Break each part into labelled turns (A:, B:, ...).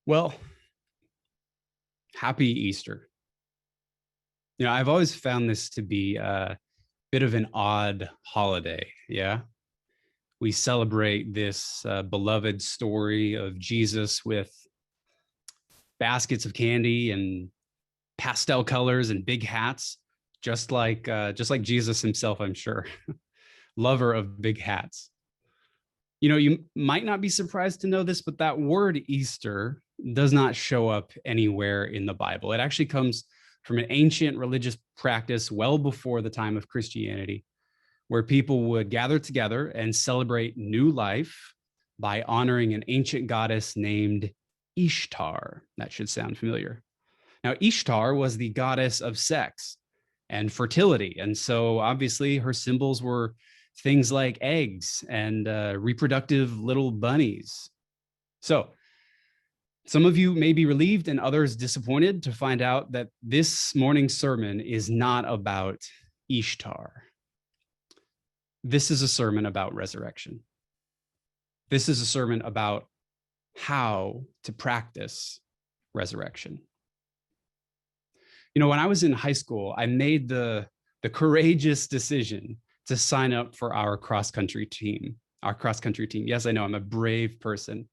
A: Well, happy Easter. I've always found this to be a bit of an odd holiday. Yeah. We celebrate this beloved story of Jesus with baskets of candy and pastel colors and big hats, just like Jesus himself, I'm sure. Lover of big hats. You might not be surprised to know this, but that word Easter does not show up anywhere in the Bible. It actually comes from an ancient religious practice well before the time of Christianity, where people would gather together and celebrate new life by honoring an ancient goddess named Ishtar. That should sound familiar. Now, Ishtar was the goddess of sex and fertility. And so obviously her symbols were things like eggs and reproductive little bunnies. So some of you may be relieved and others disappointed to find out that this morning's sermon is not about Ishtar. This is a sermon about resurrection. This is a sermon about how to practice resurrection. When I was in high school, I made the courageous decision to sign up for our cross country team. Yes, I know I'm a brave person.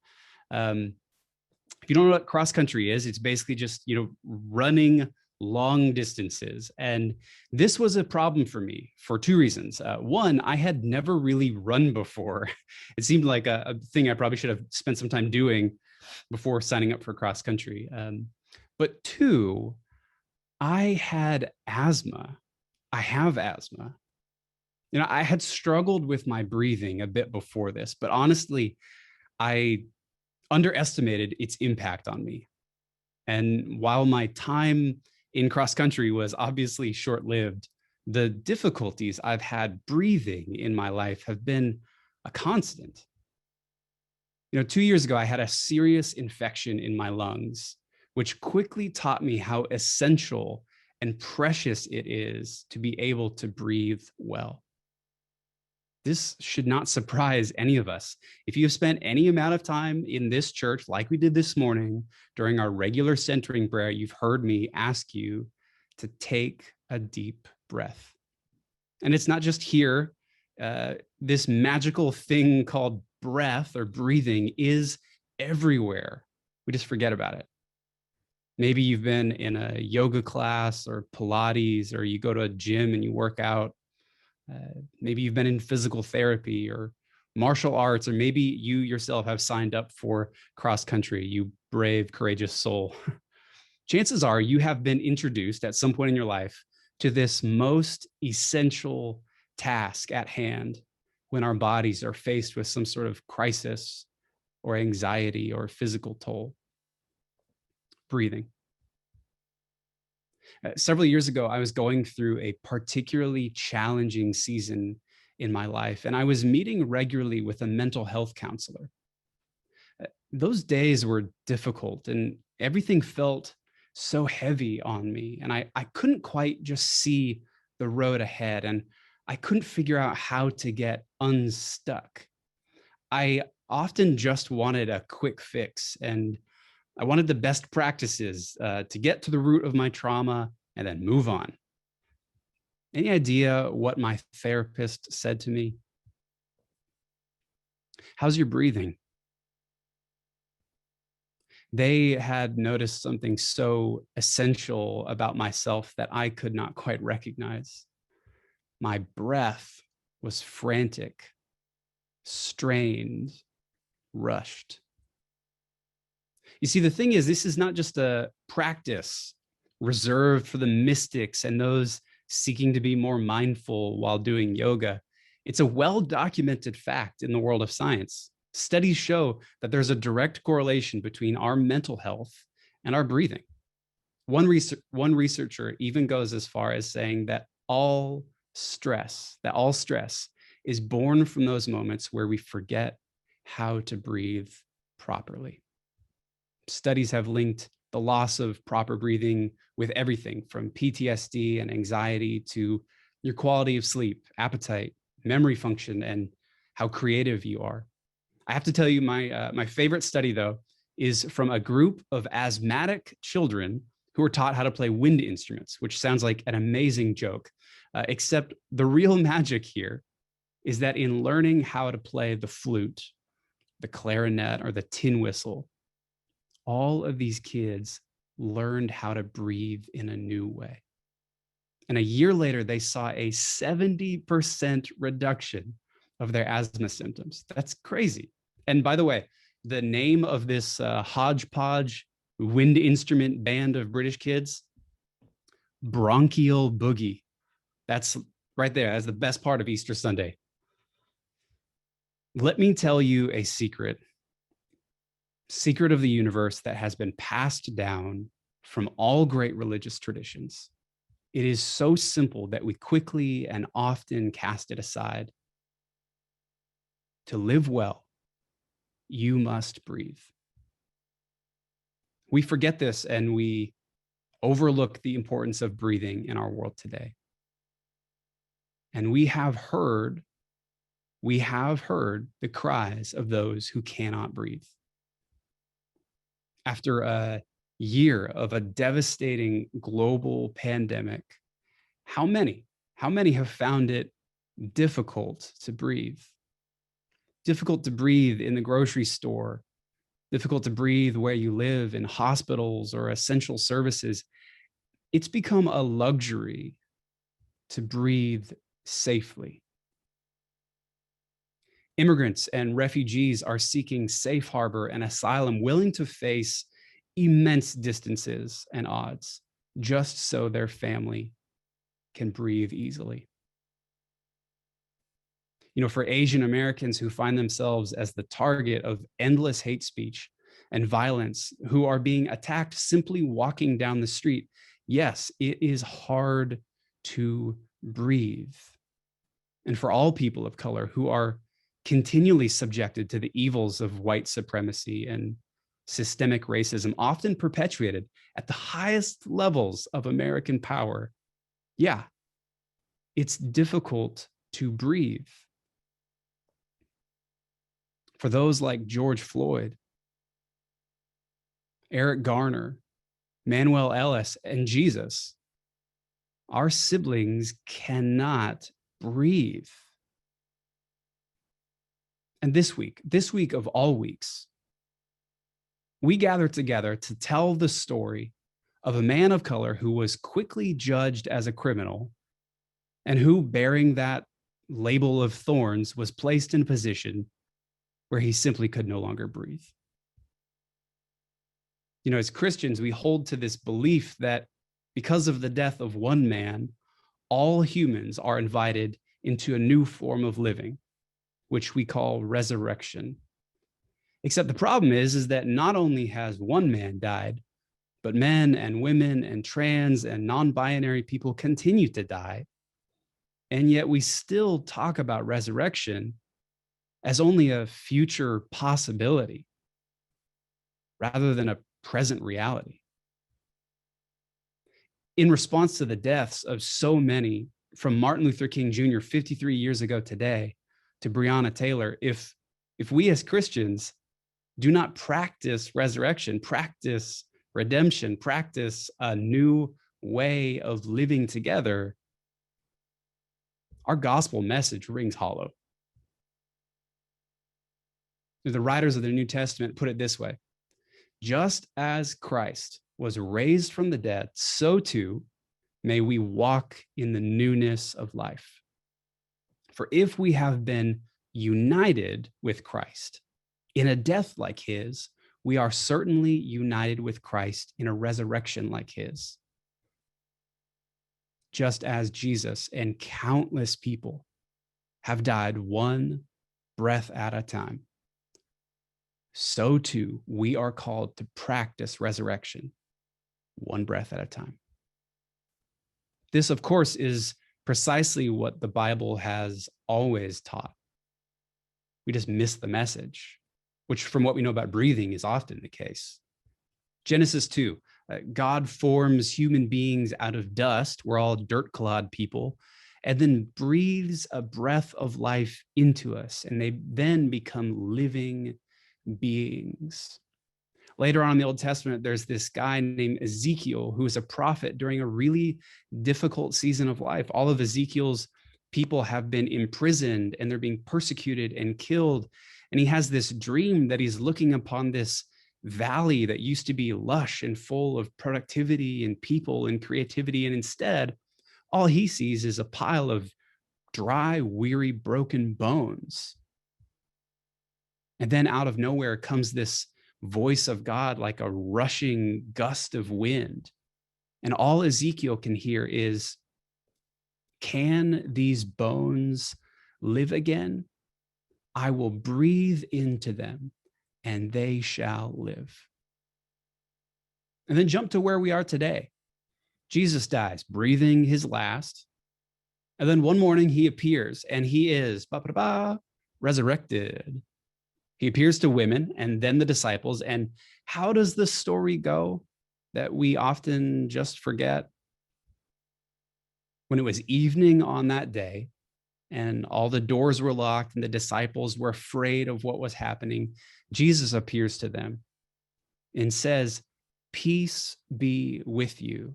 A: If you don't know what cross country is, it's basically just running long distances. And this was a problem for me for two reasons. One, I had never really run before. It seemed like a thing I probably should have spent some time doing before signing up for cross country. But two, I had asthma. I have asthma. I had struggled with my breathing a bit before this, but honestly, I underestimated its impact on me. And while my time in cross country was obviously short-lived, the difficulties I've had breathing in my life have been a constant. 2 years ago, I had a serious infection in my lungs, which quickly taught me how essential and precious it is to be able to breathe well. This should not surprise any of us. If you have spent any amount of time in this church, like we did this morning during our regular centering prayer, you've heard me ask you to take a deep breath. And it's not just here. This magical thing called breath or breathing is everywhere. We just forget about it. Maybe you've been in a yoga class or Pilates, or you go to a gym and you work out. Maybe you've been in physical therapy or martial arts, or maybe you yourself have signed up for cross country, you brave, courageous soul. Chances are you have been introduced at some point in your life to this most essential task at hand when our bodies are faced with some sort of crisis or anxiety or physical toll. Breathing. Several years ago, I was going through a particularly challenging season in my life, and I was meeting regularly with a mental health counselor. Those days were difficult, and everything felt so heavy on me, and I couldn't quite just see the road ahead, and I couldn't figure out how to get unstuck. I often just wanted a quick fix, and I wanted the best practices to get to the root of my trauma and then move on. Any idea what my therapist said to me? How's your breathing? They had noticed something so essential about myself that I could not quite recognize. My breath was frantic, strained, rushed. You see, the thing is, this is not just a practice reserved for the mystics and those seeking to be more mindful while doing yoga. It's a well-documented fact in the world of science. Studies show that there's a direct correlation between our mental health and our breathing. One researcher even goes as far as saying that all stress is born from those moments where we forget how to breathe properly. Studies have linked the loss of proper breathing with everything from PTSD and anxiety to your quality of sleep, appetite, memory function, and how creative you are. I have to tell you, my favorite study, though, is from a group of asthmatic children who were taught how to play wind instruments, which sounds like an amazing joke. Except the real magic here is that in learning how to play the flute, the clarinet, or the tin whistle, all of these kids learned how to breathe in a new way. And a year later, they saw a 70% reduction of their asthma symptoms. That's crazy. And by the way, the name of this hodgepodge wind instrument band of British kids, Bronchial Boogie. That's right there. That's the best part of Easter Sunday. Let me tell you a secret of the universe that has been passed down from all great religious traditions. It is so simple that we quickly and often cast it aside. To live well, you must breathe. We forget this and we overlook the importance of breathing in our world today. And we have heard the cries of those who cannot breathe. After a year of a devastating global pandemic, how many have found it difficult to breathe? Difficult to breathe in the grocery store, difficult to breathe where you live, in hospitals or essential services. It's become a luxury to breathe safely. Immigrants and refugees are seeking safe harbor and asylum, willing to face immense distances and odds just so their family can breathe easily. You know, for Asian Americans who find themselves as the target of endless hate speech and violence, who are being attacked simply walking down the street, yes, it is hard to breathe. And for all people of color who are continually subjected to the evils of white supremacy and systemic racism, often perpetuated at the highest levels of American power, yeah, it's difficult to breathe. For those like George Floyd, Eric Garner, Manuel Ellis, and Jesus, our siblings cannot breathe. And this week of all weeks, we gather together to tell the story of a man of color who was quickly judged as a criminal and who, bearing that label of thorns, was placed in a position where he simply could no longer breathe. You know, as Christians, we hold to this belief that because of the death of one man, all humans are invited into a new form of living, which we call resurrection. Except the problem is that not only has one man died, but men and women and trans and non-binary people continue to die. And yet we still talk about resurrection as only a future possibility rather than a present reality. In response to the deaths of so many, from Martin Luther King Jr. 53 years ago today to Breonna Taylor, if we as Christians do not practice resurrection, practice redemption, practice a new way of living together, our gospel message rings hollow. The writers of the New Testament put it this way: just as Christ was raised from the dead, so too may we walk in the newness of life. For if we have been united with Christ in a death like his, we are certainly united with Christ in a resurrection like his. Just as Jesus and countless people have died one breath at a time, so too we are called to practice resurrection one breath at a time. This, of course, is precisely what the Bible has always taught. We just miss the message, which from what we know about breathing is often the case. Genesis 2, God forms human beings out of dust. We're all dirt-clad people, and then breathes a breath of life into us, and they then become living beings. Later on in the Old Testament, there's this guy named Ezekiel who is a prophet during a really difficult season of life. All of Ezekiel's people have been imprisoned and they're being persecuted and killed. And he has this dream that he's looking upon this valley that used to be lush and full of productivity and people and creativity. And instead, all he sees is a pile of dry, weary, broken bones. And then out of nowhere comes this voice of God like a rushing gust of wind. And all Ezekiel can hear is, can these bones live again? I will breathe into them and they shall live. And then jump to where we are today. Jesus dies, breathing his last. And then one morning he appears and he is resurrected. He appears to women and then the disciples. And how does the story go that we often just forget? When it was evening on that day and all the doors were locked and the disciples were afraid of what was happening, Jesus appears to them and says, "Peace be with you.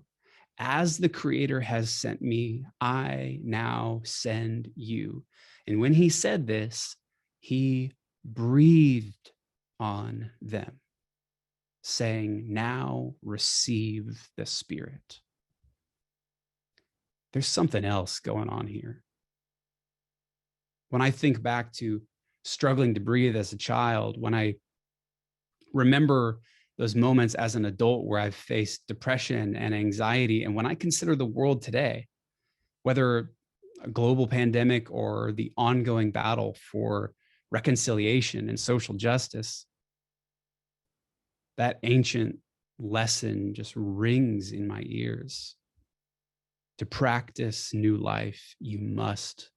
A: As the Creator has sent me, I now send you." And when he said this, he breathed on them, saying, "Now receive the Spirit." There's something else going on here. When I think back to struggling to breathe as a child, when I remember those moments as an adult where I've faced depression and anxiety, and when I consider the world today, whether a global pandemic or the ongoing battle for reconciliation and social justice, that ancient lesson just rings in my ears. To practice new life, you must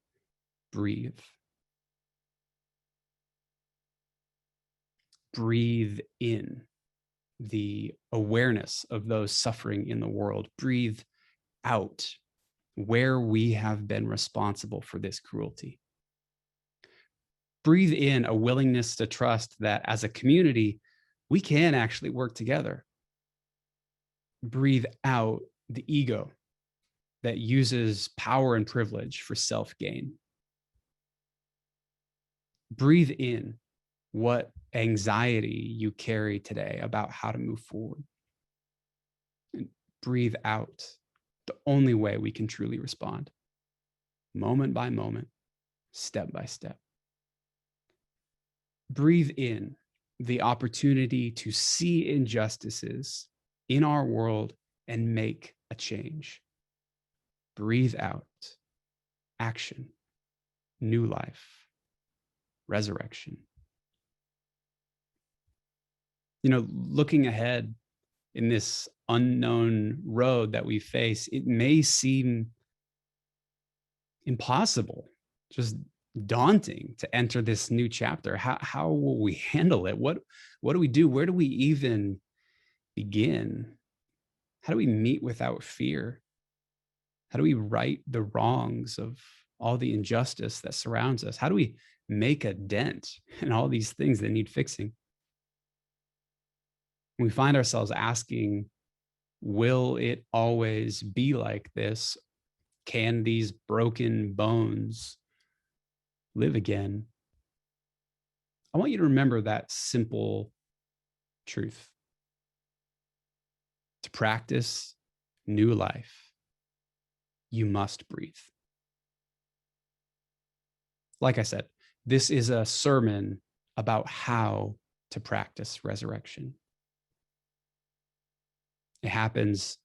A: breathe. Breathe in the awareness of those suffering in the world. Breathe out where we have been responsible for this cruelty. Breathe in a willingness to trust that as a community, we can actually work together. Breathe out the ego that uses power and privilege for self-gain. Breathe in what anxiety you carry today about how to move forward. And breathe out the only way we can truly respond, moment by moment, step by step. Breathe in the opportunity to see injustices in our world and make a change. Breathe out action, new life, resurrection. You know, looking ahead in this unknown road that we face, it may seem impossible, just daunting to enter this new chapter. How will we handle it? What do we do? Where do we even begin? How do we meet without fear? How do we right the wrongs of all the injustice that surrounds us? How do we make a dent in all these things that need fixing? We find ourselves asking, will it always be like this? Can these broken bones live again? I want you to remember that simple truth. To practice new life, you must breathe. Like I said, this is a sermon about how to practice resurrection. It happens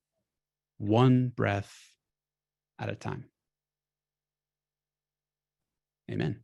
A: one breath at a time. Amen.